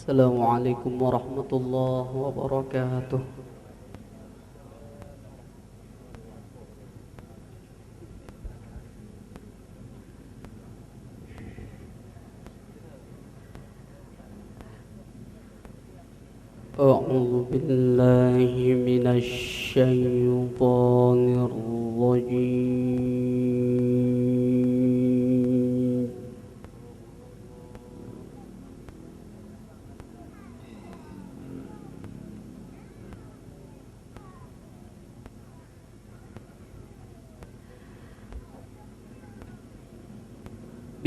السلام عليكم ورحمة الله وبركاته. أعوذ بالله من الشيطان الرجيم.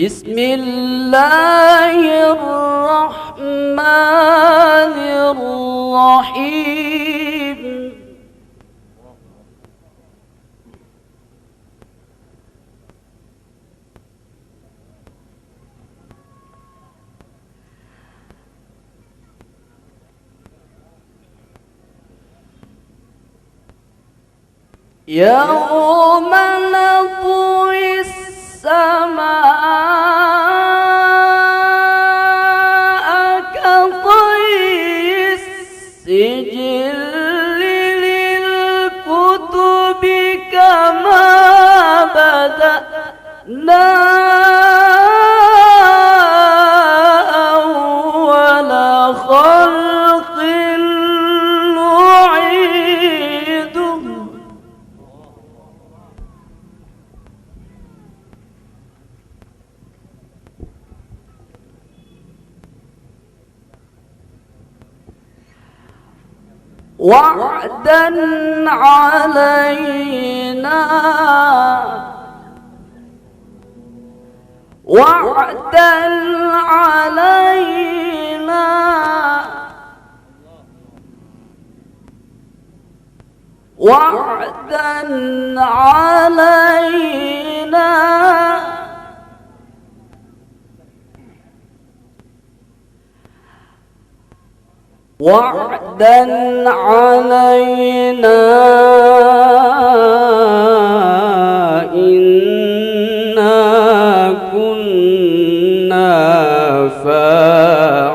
بسم الله الرحمن الرحيم. يوم نطوي السماء كطي السجل للكتب كما بدأنا أول خلق نعيده. وعدا علينا وعدا علينا وعدا علينا وعدا علينا إنا كنا فاعلين.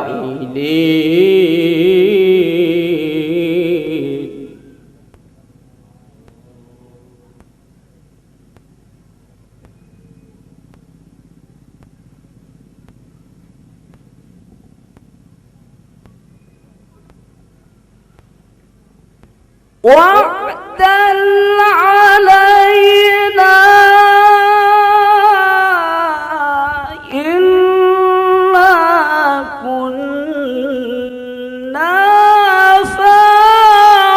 وعدا علينا إنا كنا فاعلين.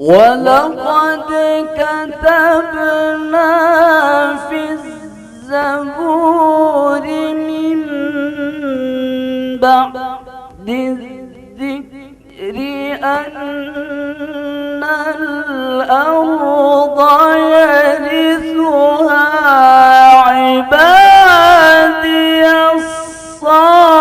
ولقد كتبنا في الزبور من بعد الذكر أن الأرض يرثها عبادي الصالحون.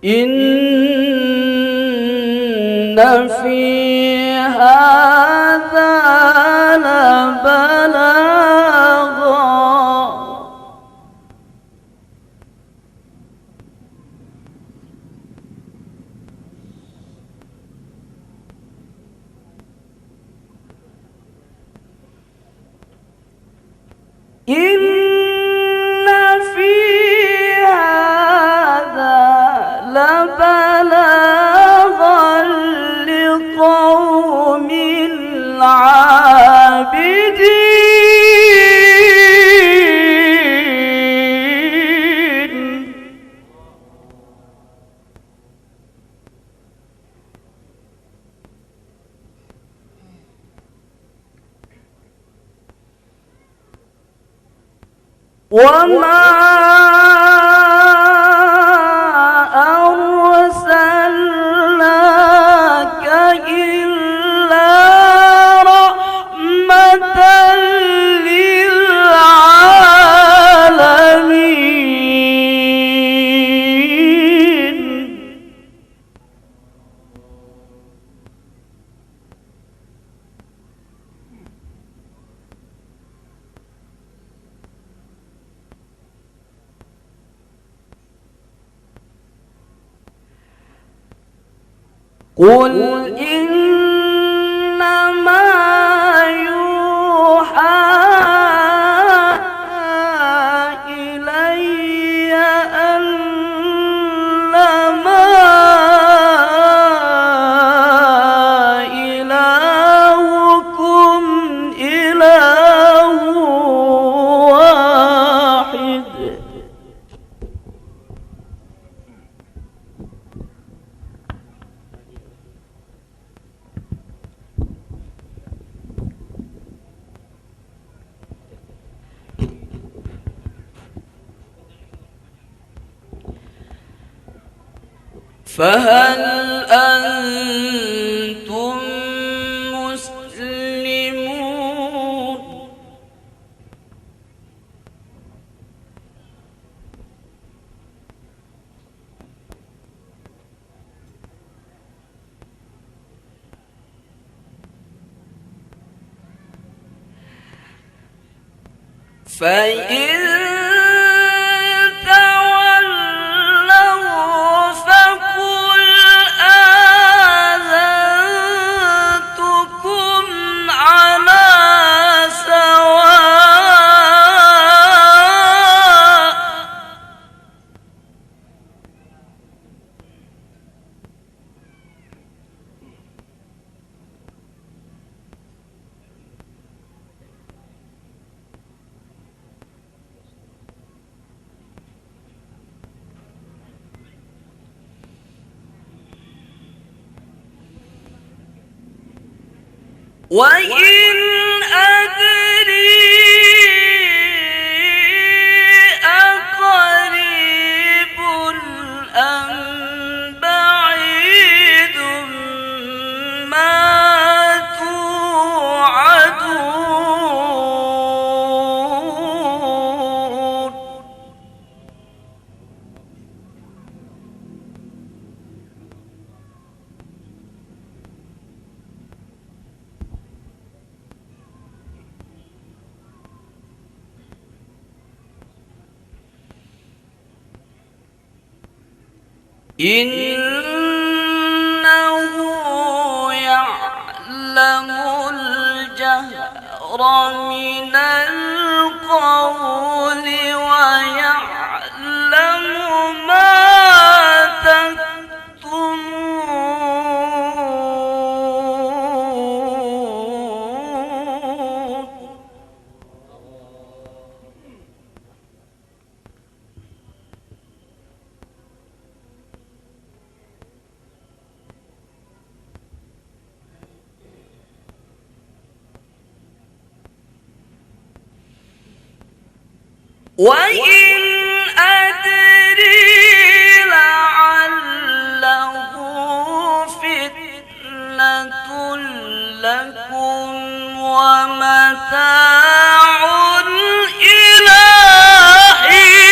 إن في هذا لبلاغا لبلاغا لقوم عابدين. وما أرسلناك إلا رحمة للعالمين. قل إنما يوحى إلي أنما إلهكم إله واحد. فهل أنتم مسلمون؟ فإن وإن أدري أقريب أم بعيد ما توعدون. إنه يعلم الجهر من القول ويعلم ما تكتمون. وإن أدري لعله فتنة لكم ومتاع إلى حين.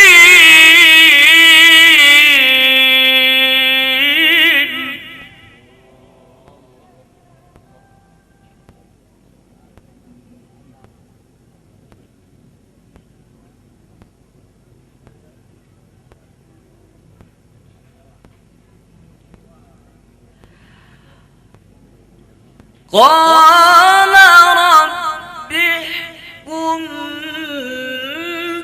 قال رب احكم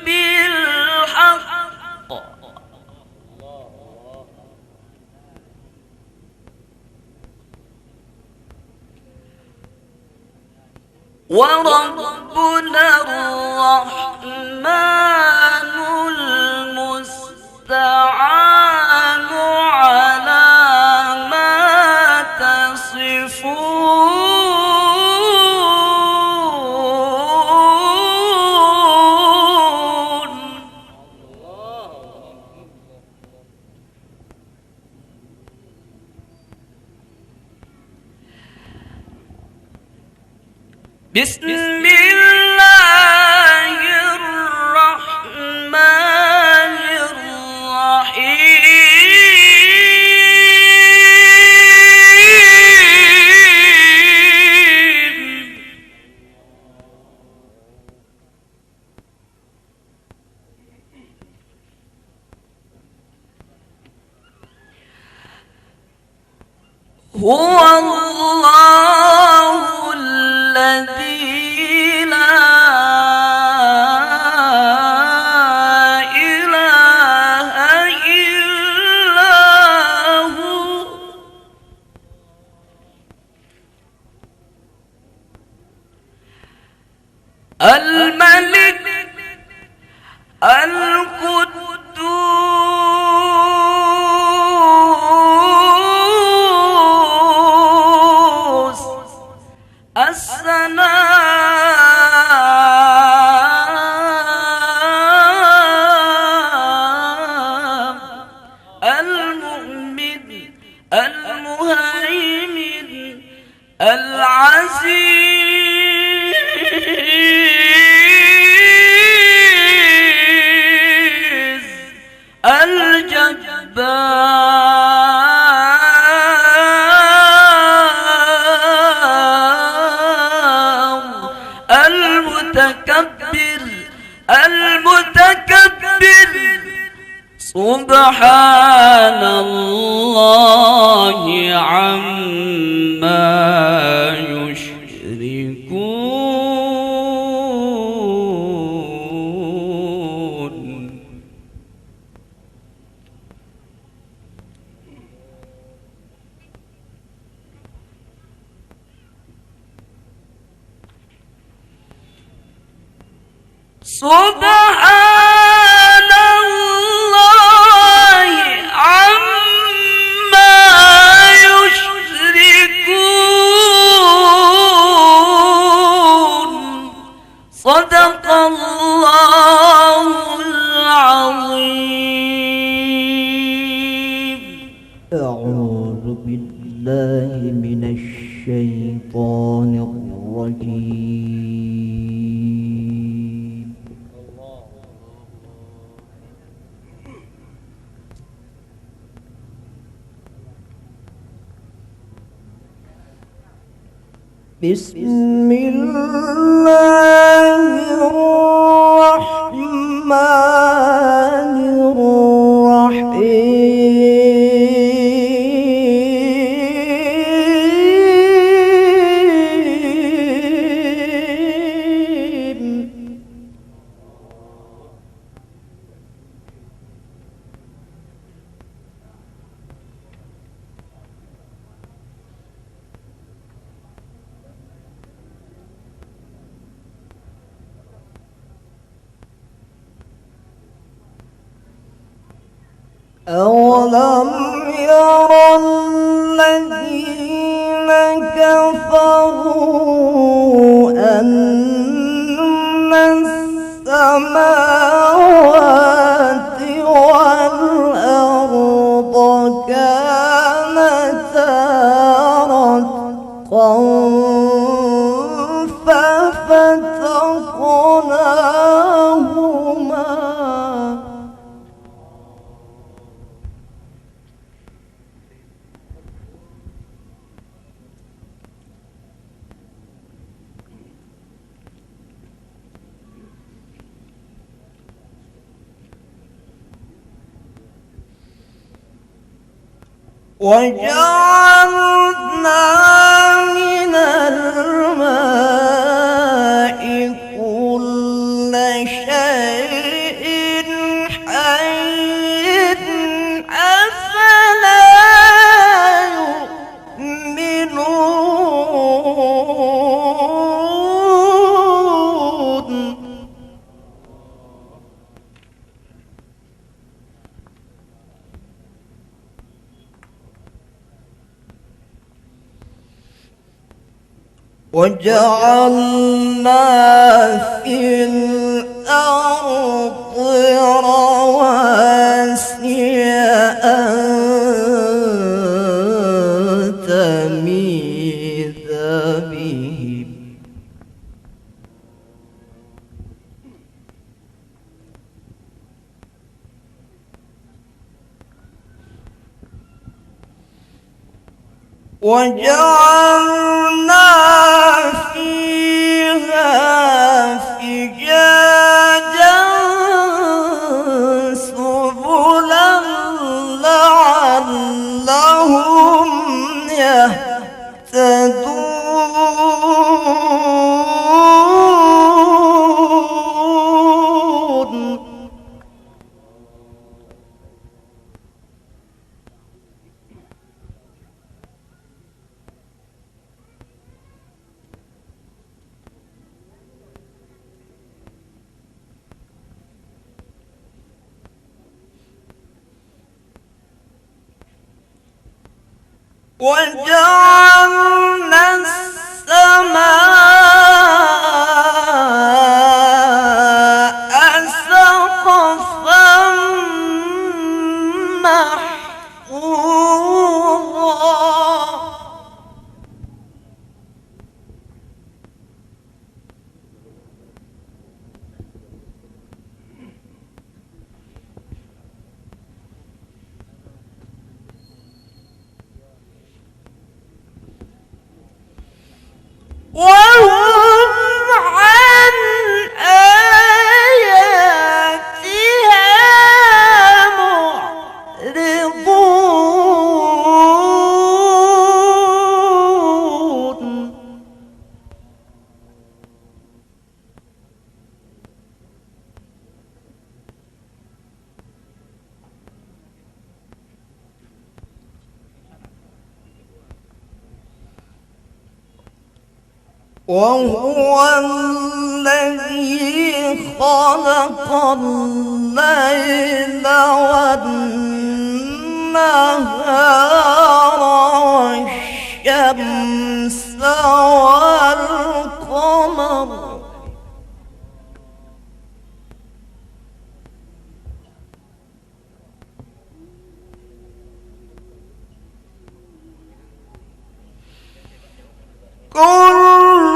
بالحق وربنا الرحمن المستعان على ما تصفون. بسم الله الرحمن الرحيم هو الله الذي لا إله إلا هو الملك القدوس السلام المؤمن المهيمن العزيز الجبار المتكبر سبحان الله عما يشركون سبحان الله عما يشركون صدق الله العظيم. أعوذ بالله من الشيطان الرجيم. بسم الله الرحمن الرحيم. أولم ير الذين كفروا أن السماوات والأرض كانتا رتقا ففتقناهما وجعلنا من الماء كل شيء حي أفلا يؤمنون وجعلنا في الأرض رواسي أن تميد بهم وجعلنا فيها فجاجا سبلا لعلهم يهتدون. وجعلنا السماء سقفا محفوظا. وهم عن آياتها معرضون. وهو الذي خلق الليل والنهار والشمس والقمر كل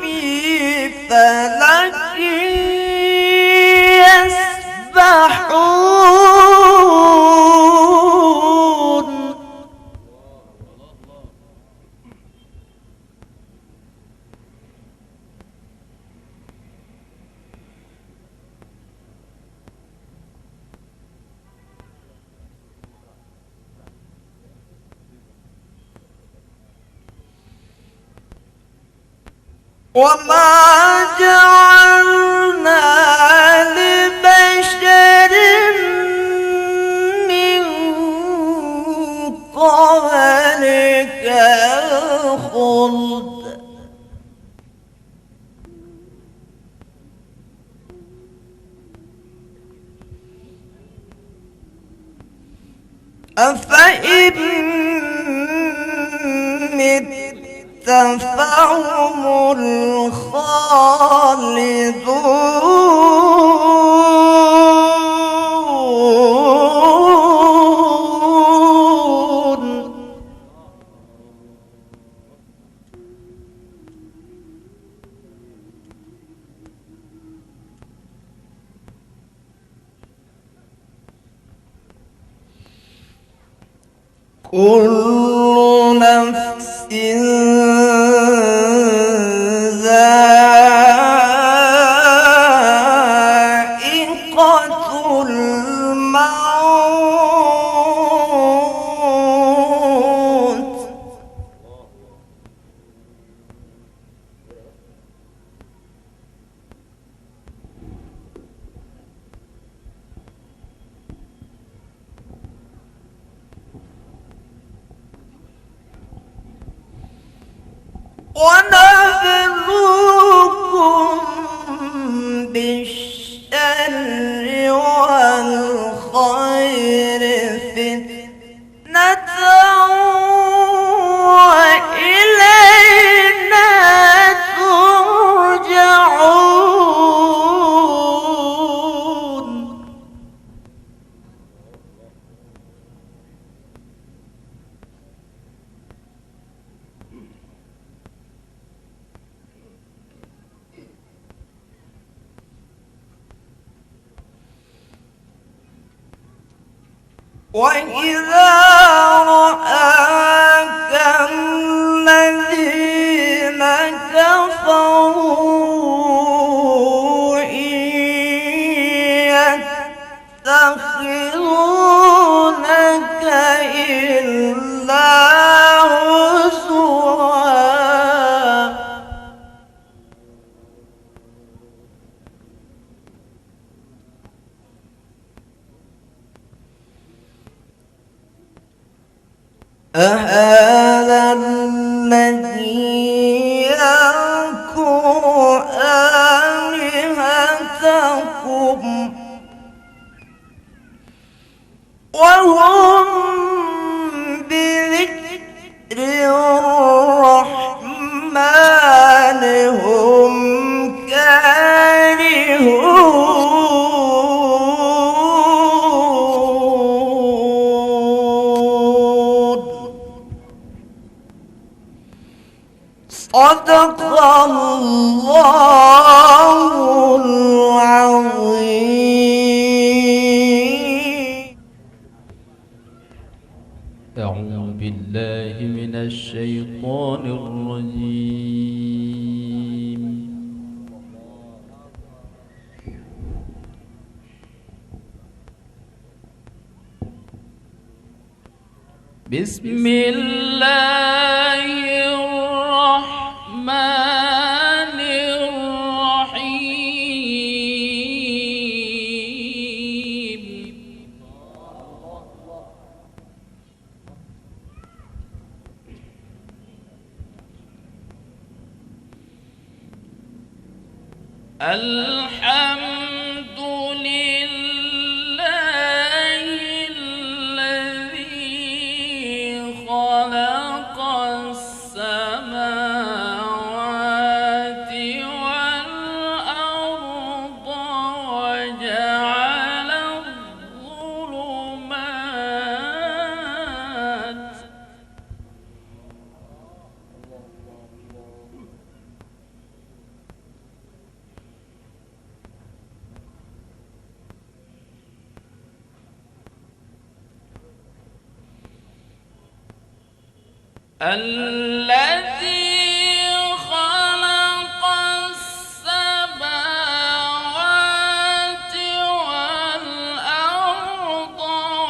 في فلك يسبحون. وما جعلنا لبشر من قبلك الخلد أفإن مت فهم الخالدون. كل نفس ذائقة الموت. ونبلوكم بالشر والخير فتنة وإلينا ترجعون. وإذا رأى أهذا الذي يذكر آلهتكم وهم بذكر الرحمن هم كارهون. صدق الله العظيم. أعوذ بالله من الشيطان الرجيم. بسم الله الرحمن الرحيم. الحمد لله الذي خلق السماوات والأرض وجعل الظلمات الذي خلق السماوات والأرض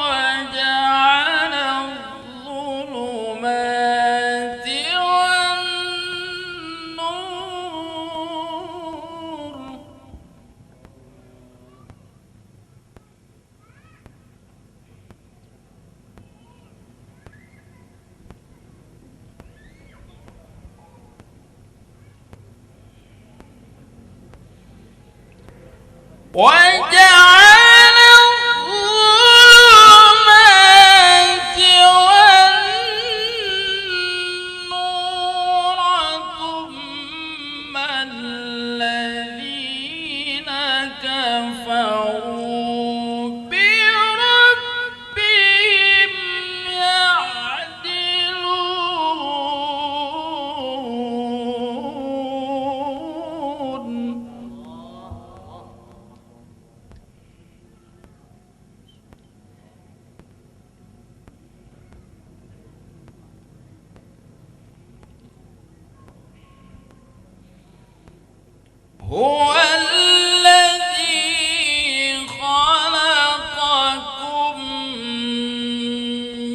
وجعل الظلمات والنور وجعل الظلمات والنور ثم الذين كفروا بربهم يعدلون. هو الذي خلقكم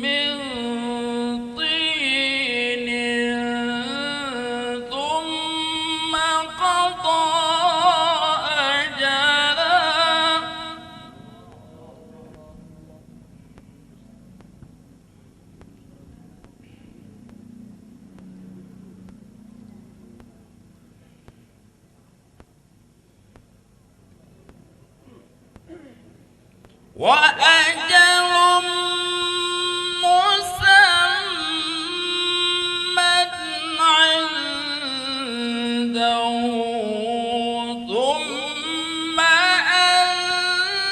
من طين ثم قضى أجلا. وأجل مسمى عنده ثم أنتم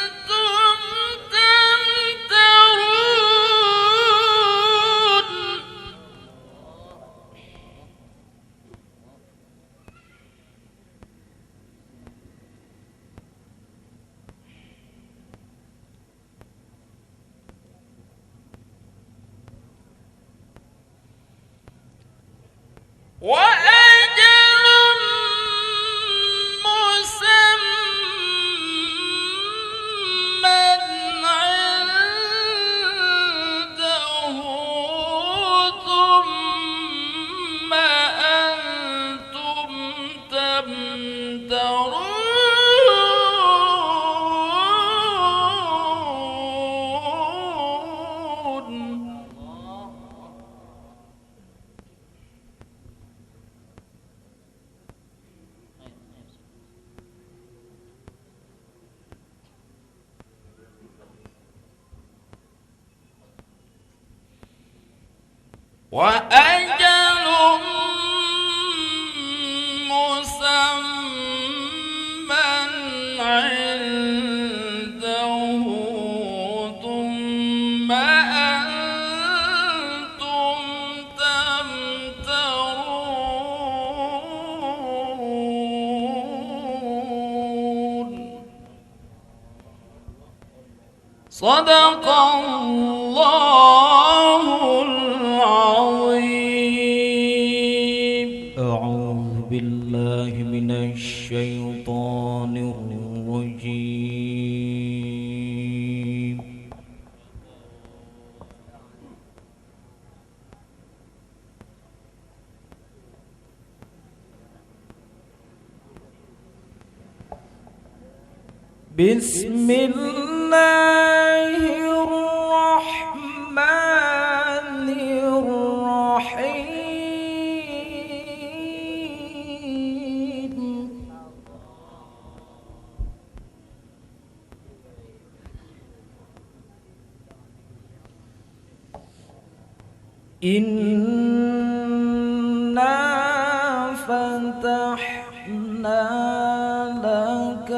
تمترون. وأجل مسمى عنده ثم أنتم تمترون. صدق الله العظيم. أعوذ بالله من الشيطان الرجيم. بسم الله الرحمن الرحيم. إنا فتحنا لك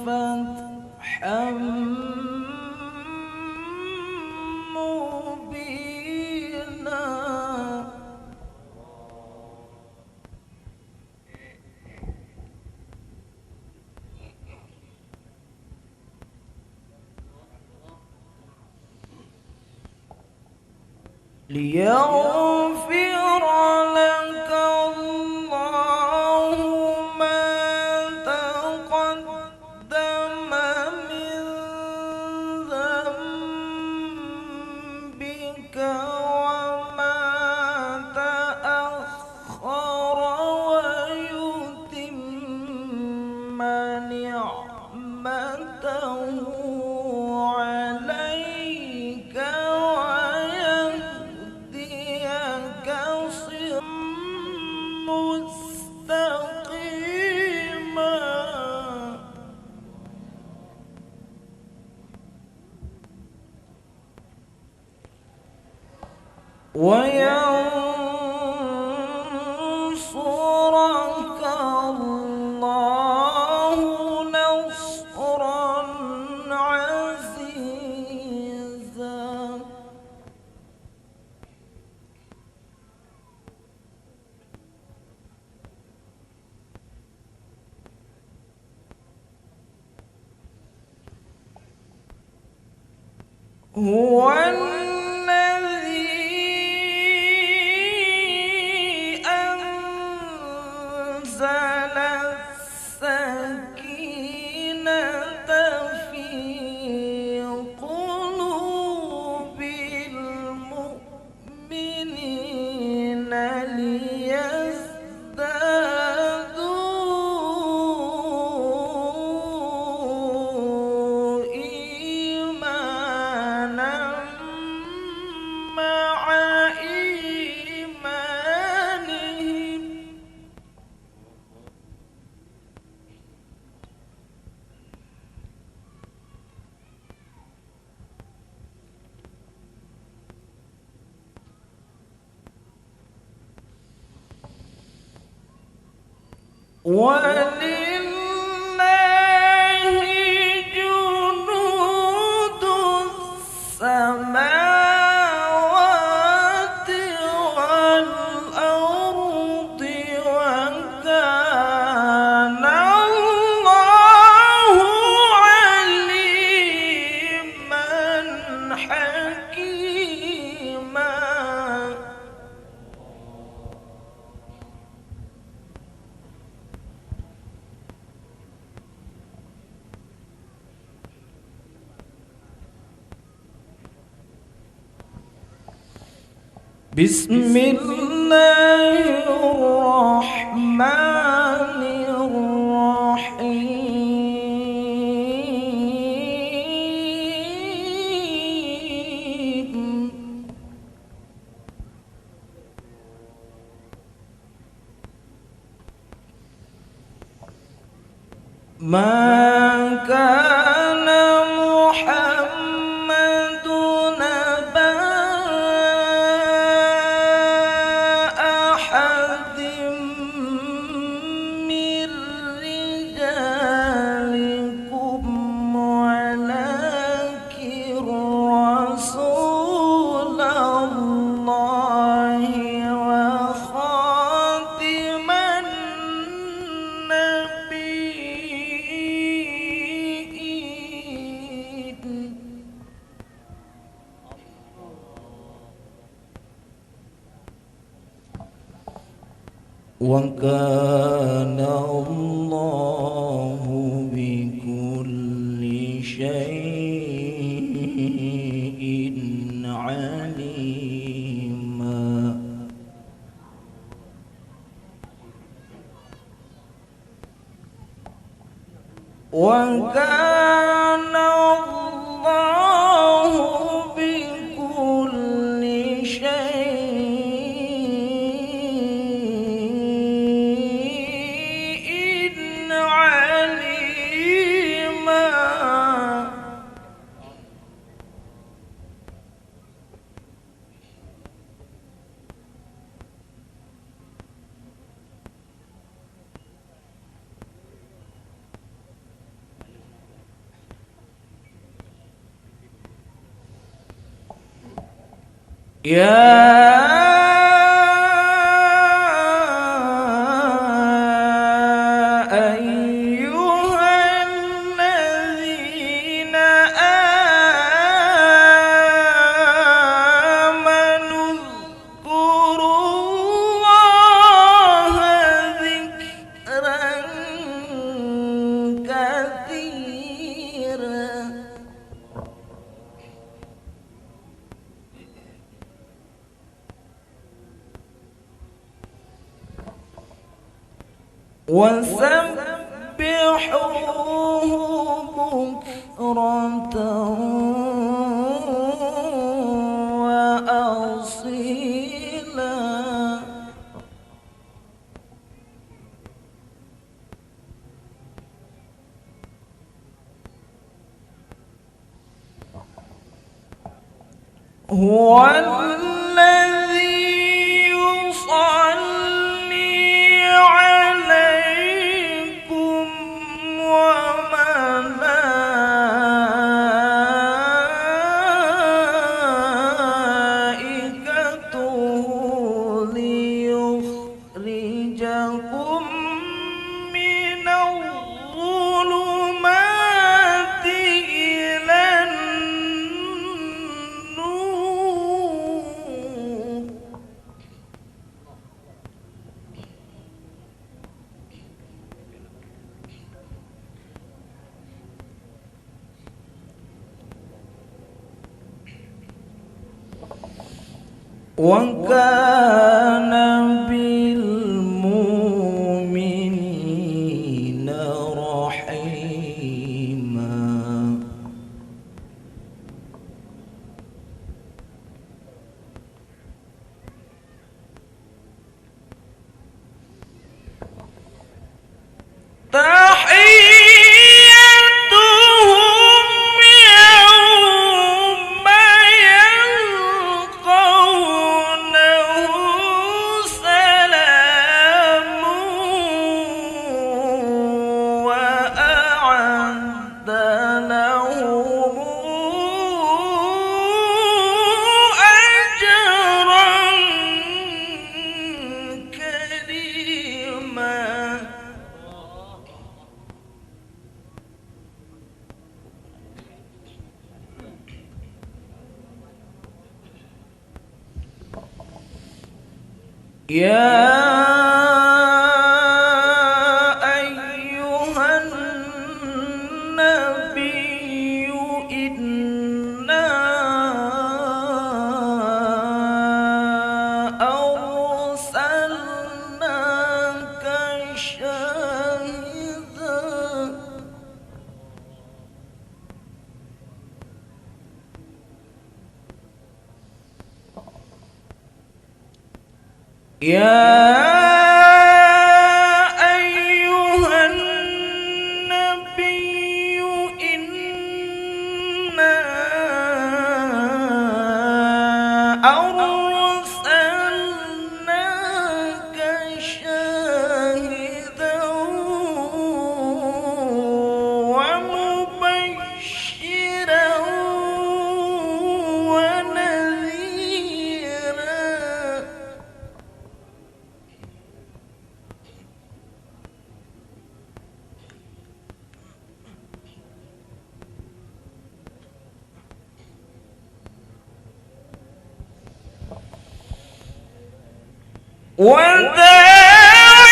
فتحا مبينا. ليغفر لك الله ما تقدم من ذنبك وما تأخر ويتم نعمته عليك ويهديك صراطا مستقيما. وينصرك الله نصرا عزيزا. هو الذي أنزل السكينة في قلوب المؤمنين ليزدادوا إيمانا مع إيمانهم. ولله جنود السماوات والأرض وكان الله عليما حكيما. بسم الله الرحمن الرحيم. ما كان محمد نبا وكان الله بكل شيء عليما وكان الله بكل شيء عليما يا أيها الذين آمنوا اذكروا الله ذكرا كثيرا وسبحوه بكرة وأصيلا هو الذي يصلي عليكم وملائكته ليخرجكم من الظلمات إلى النور وكان بالمؤمنين رحيما تحيتهم يوم يلقونه سلام وأعد لهم أجرا كريما يا أيها النبي إنا أرسلناك شاهدا يا أيها النبي إنا أرسلناك شاهدا ومبشرا ونذيرا وذلك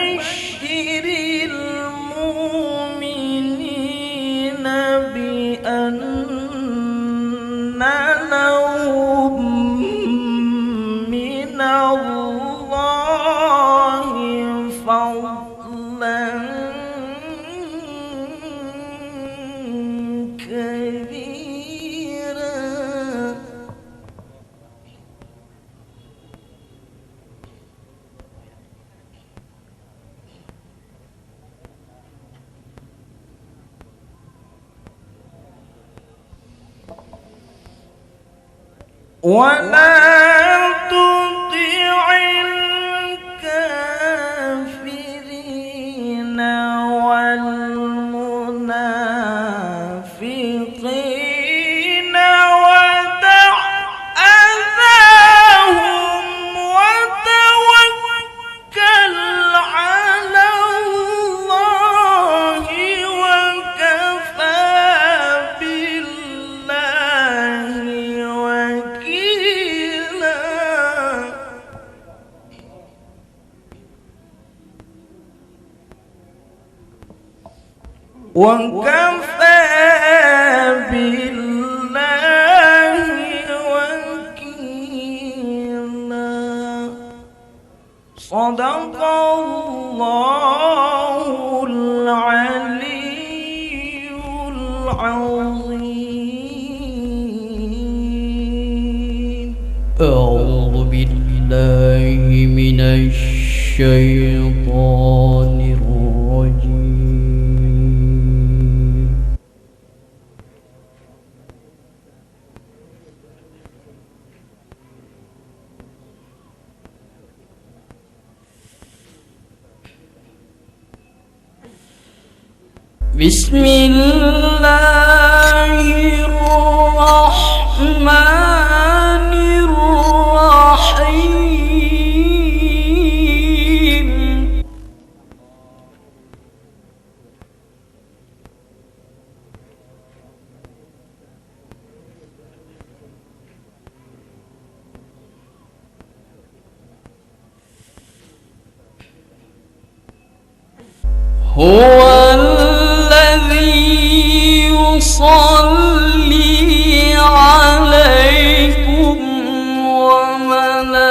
وبشر المؤمنين بأن لهم من الله فضلا كبيرا. ولا تطع الكافرين والمنافقين ودع أذاهم وتوكل على الله وكفى بالله وكيلا. وكفى بالله وكيلا. صدق الله العلي العظيم. أعوذ بالله من الشيطان الرجيم. بسم الله الرحمن الرحيم. هو الذي يصلي عليكم وملائكته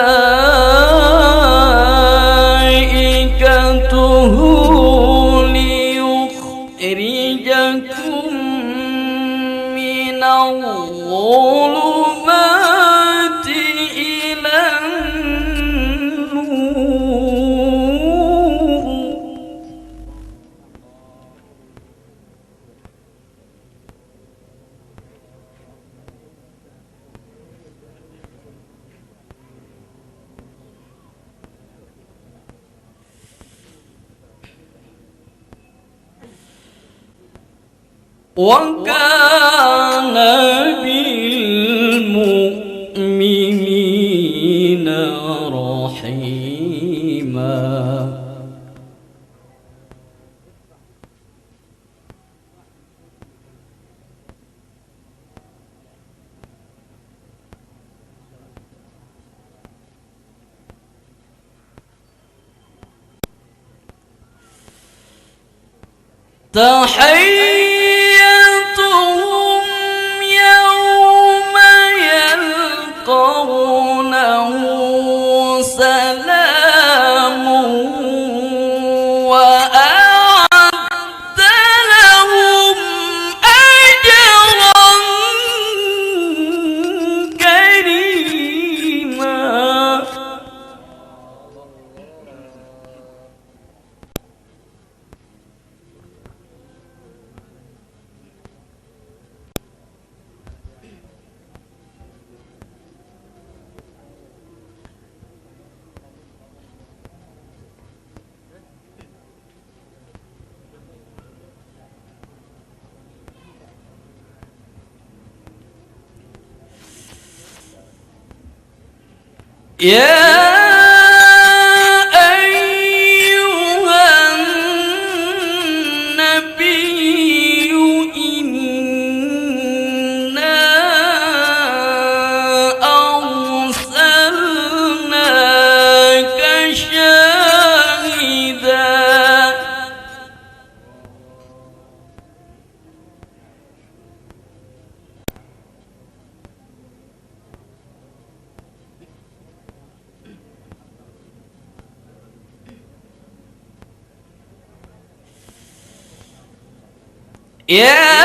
ليخرجكم من الظلمات إلى النور. وكان بالمؤمنين رحيما. تحيتهم يوم يلقونه سلام وأعد لهم أجرا كريما. يا أيها النبي إنا أرسلناك شاهدا يا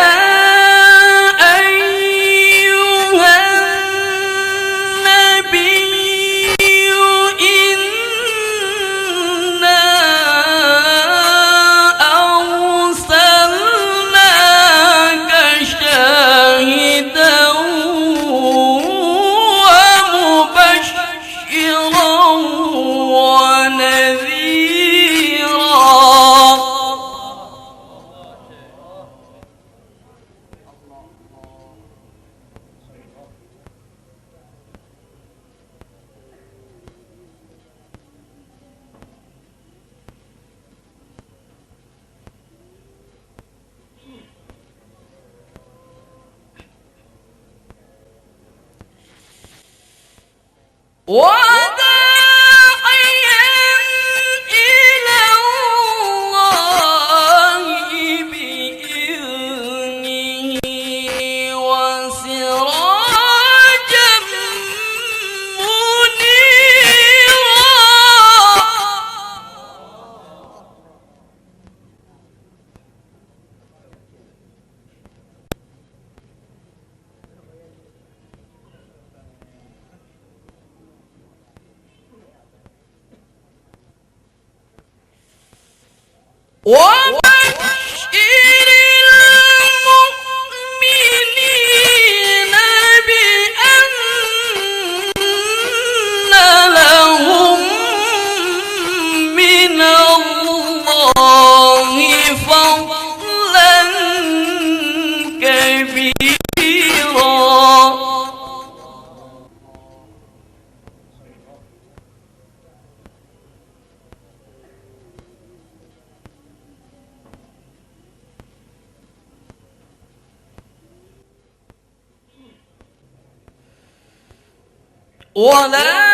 ولا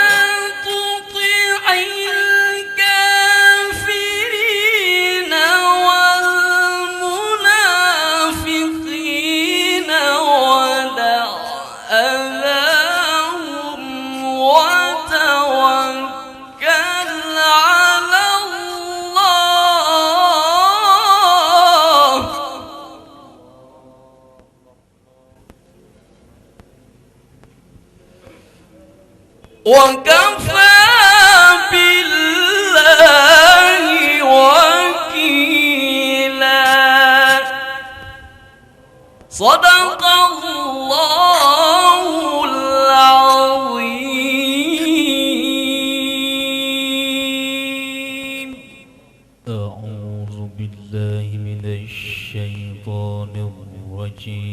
تطع الكافرين والمنافقين ودع أذاهم وتوكل على الله وكفى بالله وكيلا. صدق الله العظيم. أعوذ بالله من الشيطان الرجيم.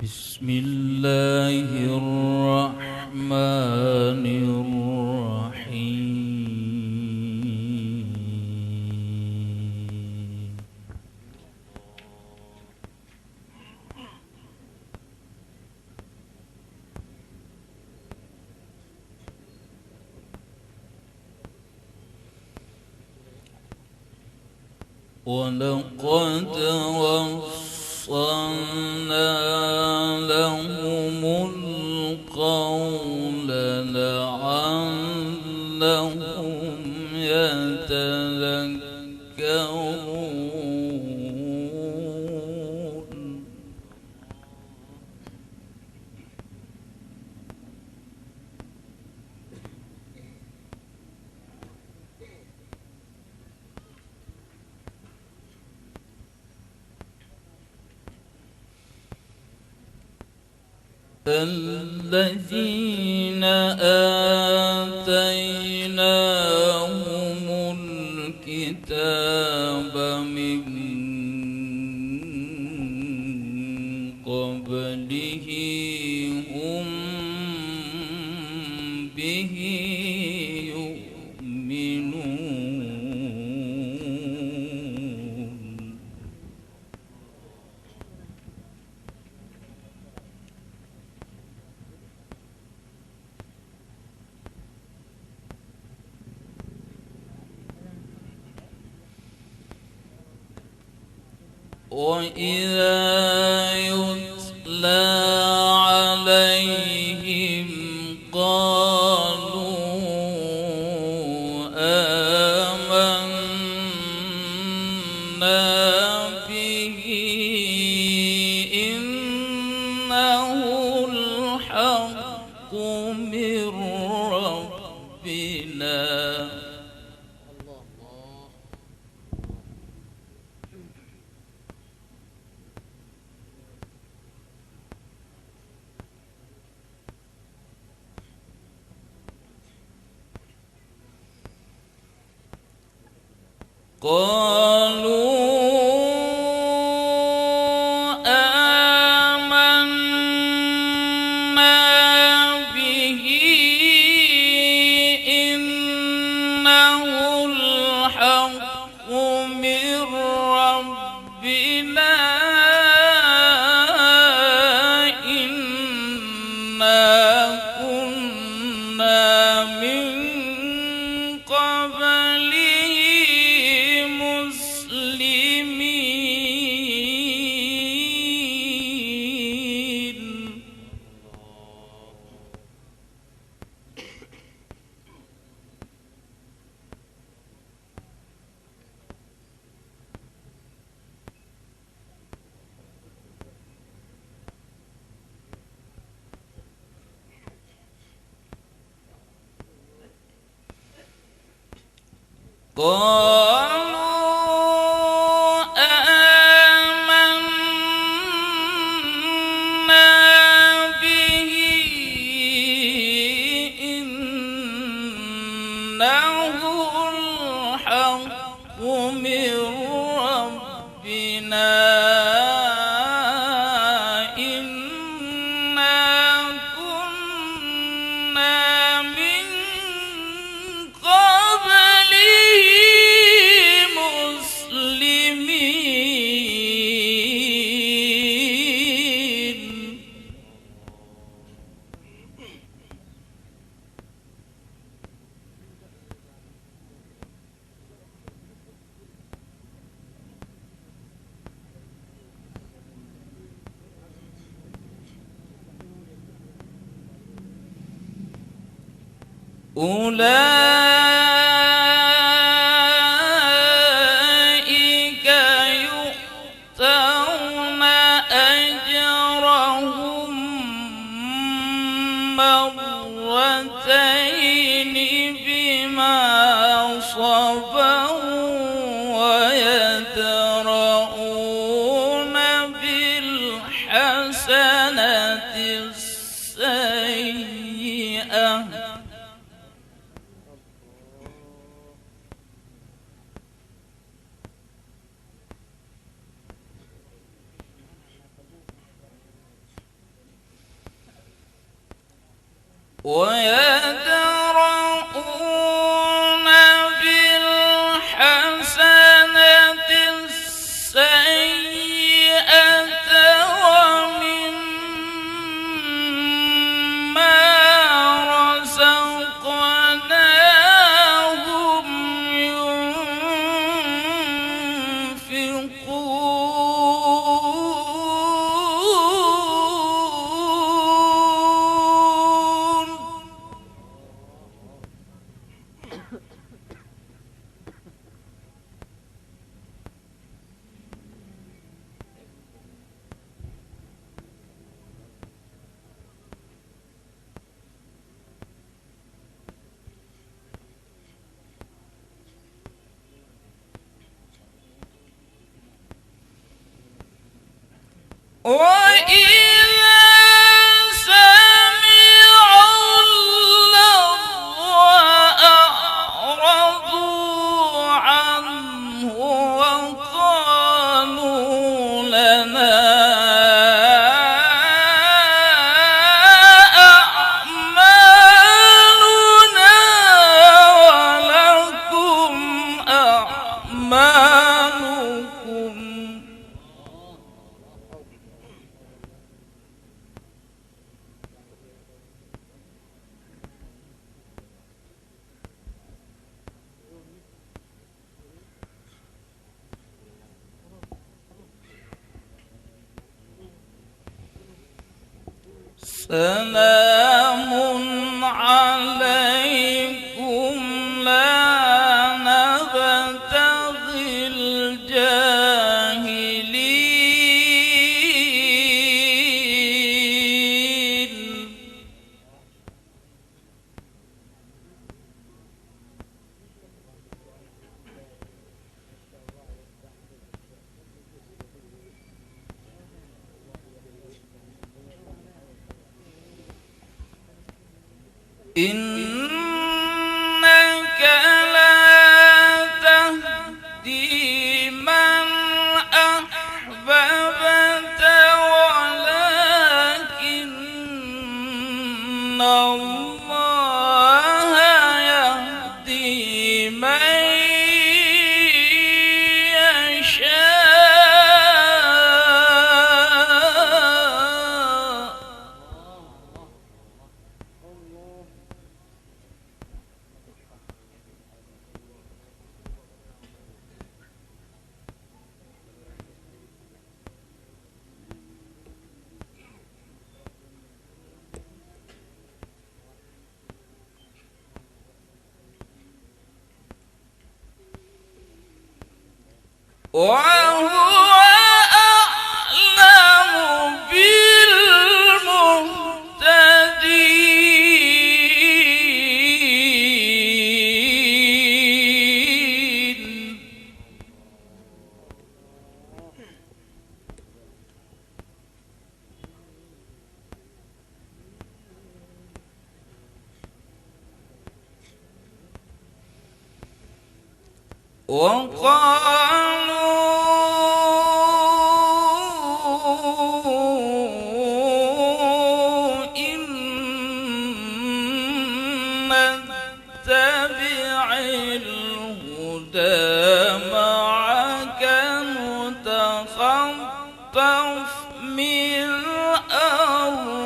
بسم الله الرحمن الرحيم. ولقد وصلنا لهم القول لعلهم يتذكرون. الذين آتيناهم الكتاب من قبله هم به يؤمنون. وإذا يتلى أولئك يؤتون أجرهم مرتين بما صبروا ويدرؤون بالحسنة السيئة ويدرؤون بالحسنة السيئة ومما رزقناهم ينفقون وإذا سمعوا اللغو أعرضوا عنه وقالوا لنا أعمالنا ولكم أعمالكم سلام عليكم لا نبتغي الجاهلين إنك لا تهدي وهو أعلم بالمهتدين. وقالوا إن نتبع الهدى معك نتخطف من أرضنا.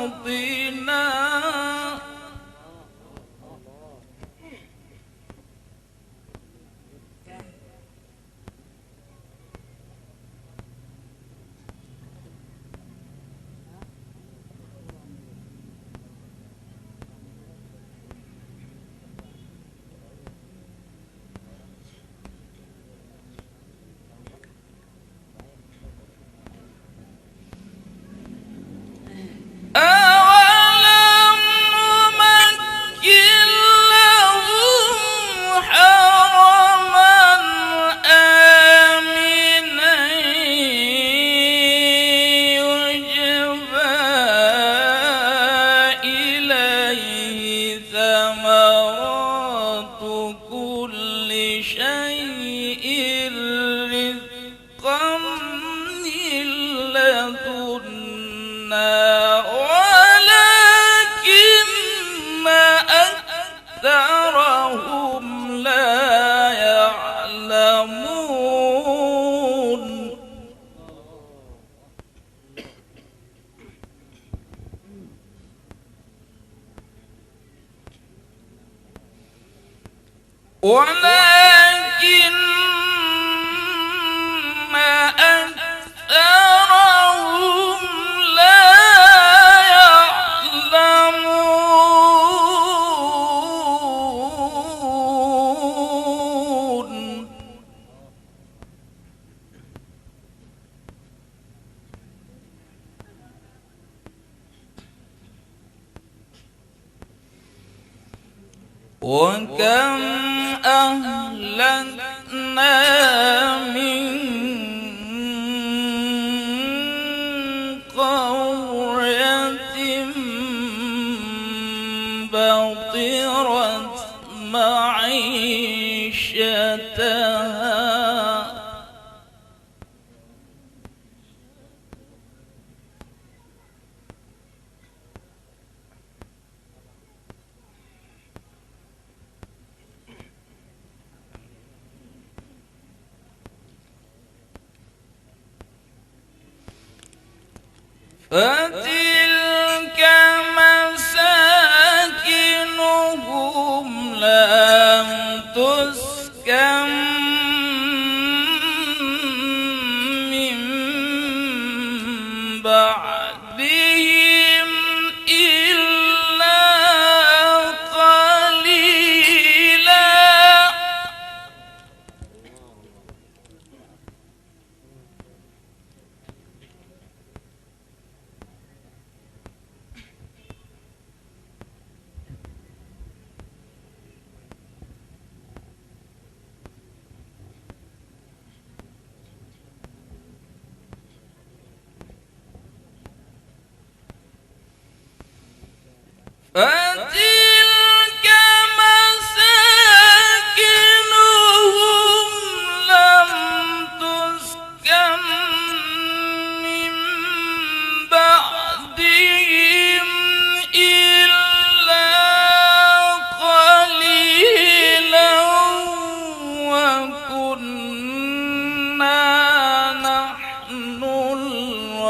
أولم نمكن لهم حرما آمنا يجبى إليه ثمرات كل شيء رزقا من لدنا ولكن أكثرهم لا يعلمون. ولكن أكثرهم لا يعلمون. وكم أهلكنا من قرية بطرت معيشتها فتلك مساكنهم لم تسكن من بعدهم إلا قليلا. فتلك مساكنهم لم تسكن من بعدهم إلا قليلا وكنا نحن الوارثين.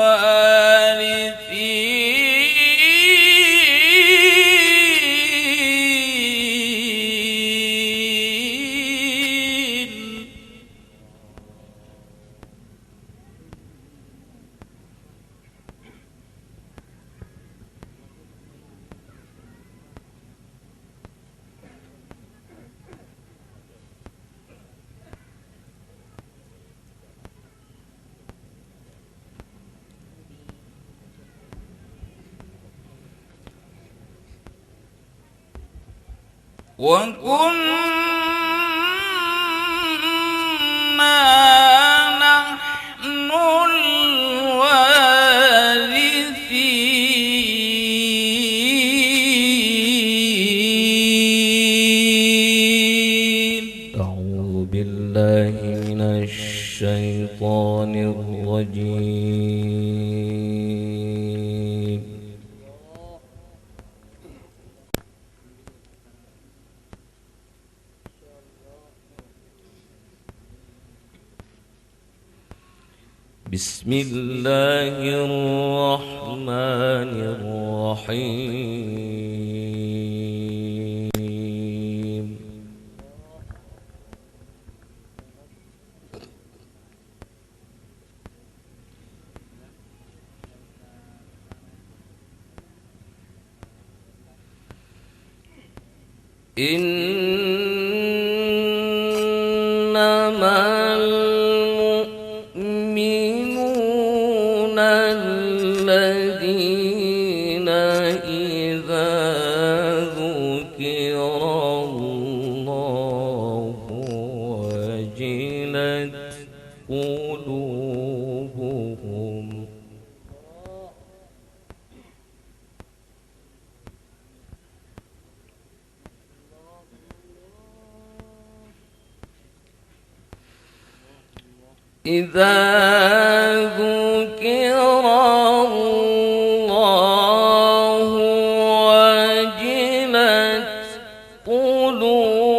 نحن الوارثين. أعوذ بالله من الشيطان الرجيم. بسم الله الرحمن الرحيم. إنما المؤمنون الذين إذا ذكر الله وجلت قلوبهم إذا ذكر الله وجلت قلوبهم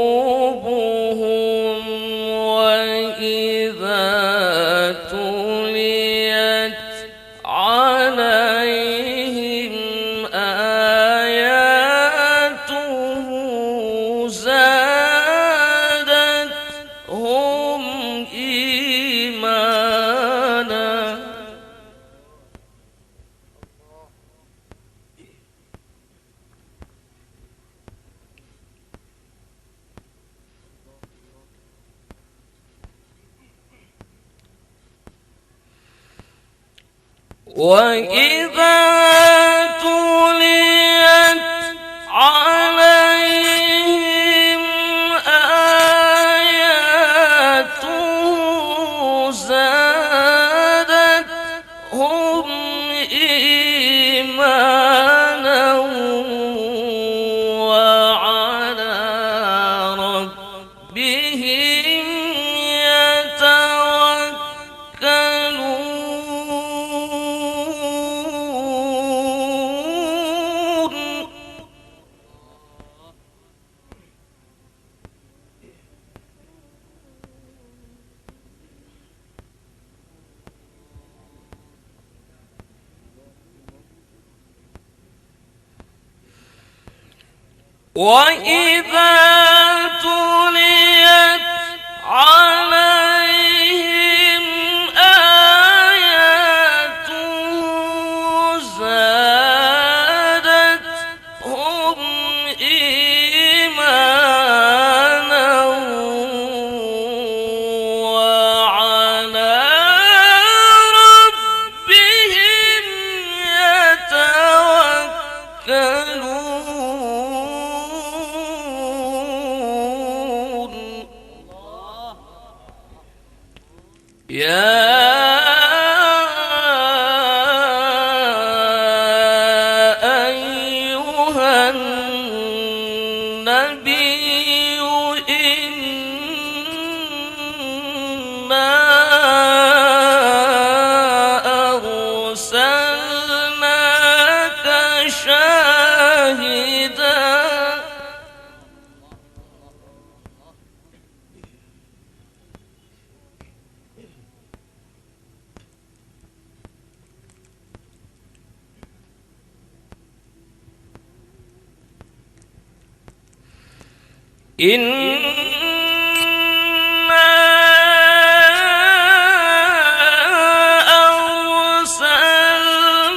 وإذا تليت عليهم آياته زادتهم إيمانا. وإذا تليت عليهم آياته زادتهم إيمانا وعلى ربهم يتوكلون. وإذا تليت عليهم آياته زادتهم إيمانا وعلى ربهم يتوكلون. يا أيها النبي إنا أرسلناك شاهدا إنا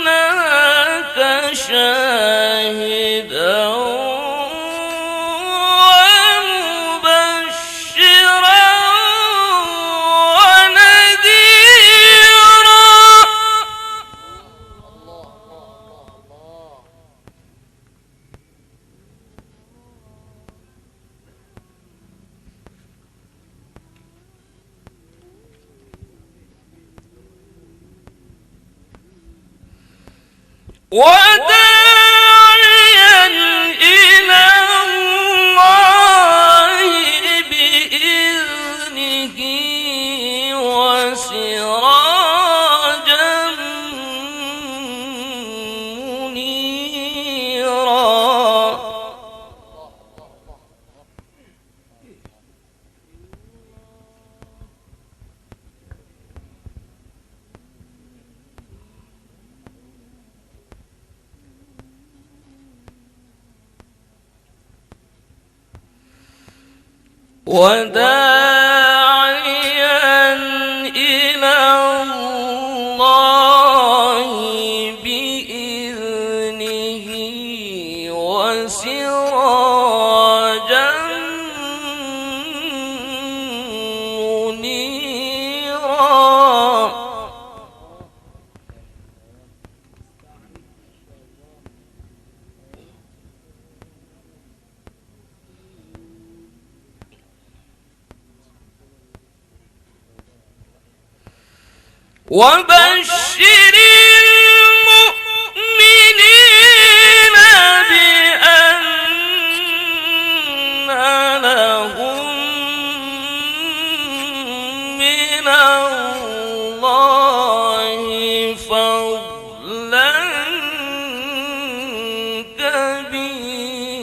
أرسلناك شاهدا ومبشرا ونذيرا. وداعيا إلى الله بإذنه وسراجا منيرا. وداعيا إلى الله بإذنه وسراجا منيرا. وبشر المؤمنين بأن لهم من الله فضلا كبيرا.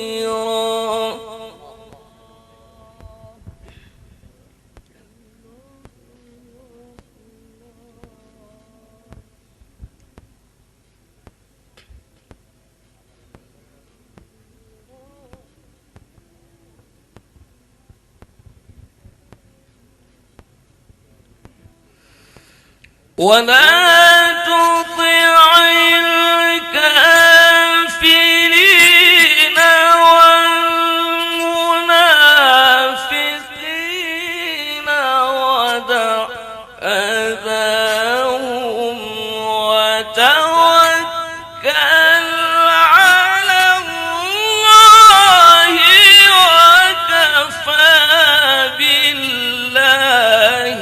ولا تطع الكافرين والمنافقين ودع أذاهم وتوكل على الله وكفى بالله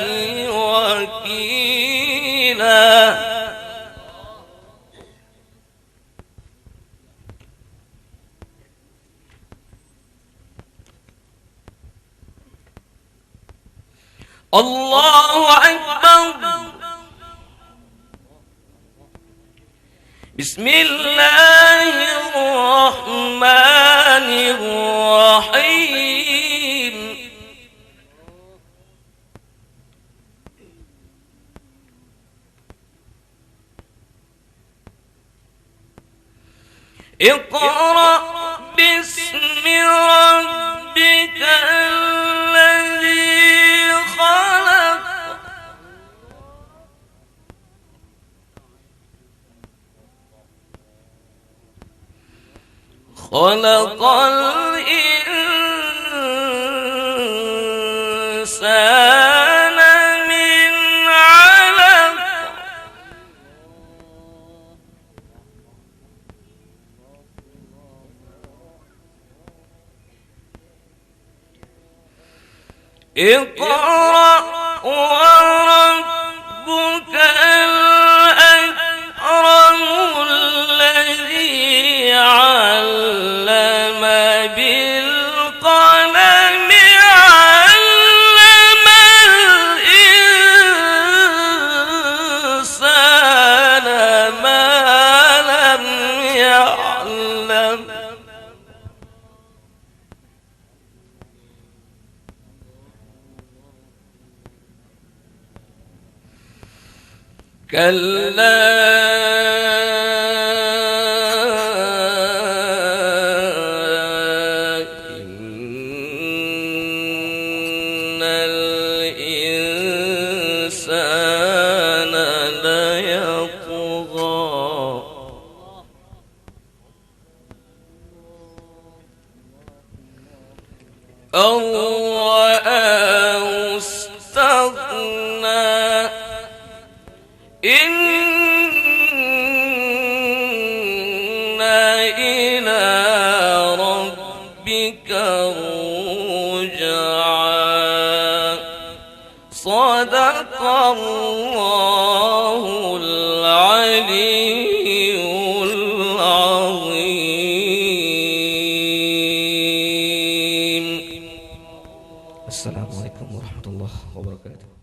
وكيلا. الله أكبر. بسم الله الرحمن الرحيم. اقرأ باسم ربك الذي خلق. خلق الإنسان من علق. اقرأ وربك الأكرم الذي علم بالقلم علم الإنسان ما لم يعلم. كلا إن الإنسان ليطغى أن رآه استغنى. إن إلى ربك رجعا. صدق الله العلي العظيم. warahmatullahi wabarakatuh.